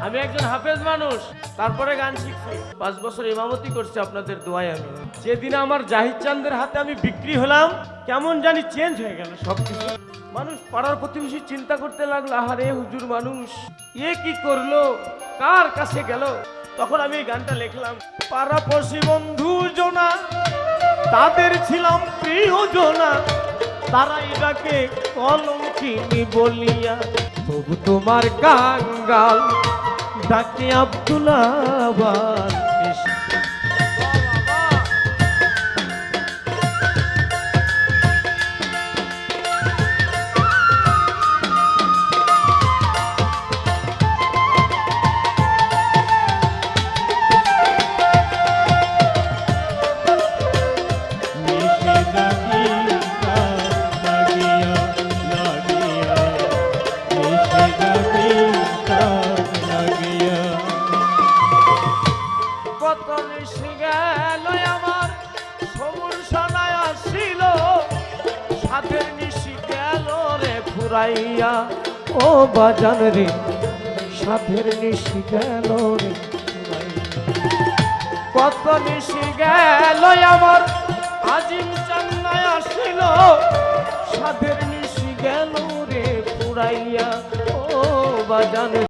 আমি একজন হাফেজ মানুষ, তারপরে গান শিখছি, 5 বছর ইমামতি করছি আপনাদের দোয়ায়। আমি যেদিন আমার জাহিদ চাঁদের হাতে আমি বিক্রি হলাম, কেমন জানি চেঞ্জ হয়ে গেল সবকিছু। মানুষ পাড়ার প্রতিবেশী চিন্তা করতে লাগলো, আহারে হুজুর মানুষ এ কি করলো, কার কাছে গেল। তখন আমি এই গানটা লিখলাম, পাড়াপড়শি বন্ধু জনা তাদের ছিলাম প্রিয়জনা, তারাই ডাকে কলঙ্কিনী বলিয়া, তবু তোমার কাঙ্গাল ডাকে আব্দুল্লাহ। কত নিশি গেল আমার সবুর সোনায় আসিল, সাথের নিশি গেল রে ফুরাইয়া, ও বাজান রে সাথের নিশি গেল রে ফুরাইয়া। কত নিশি গেল আমার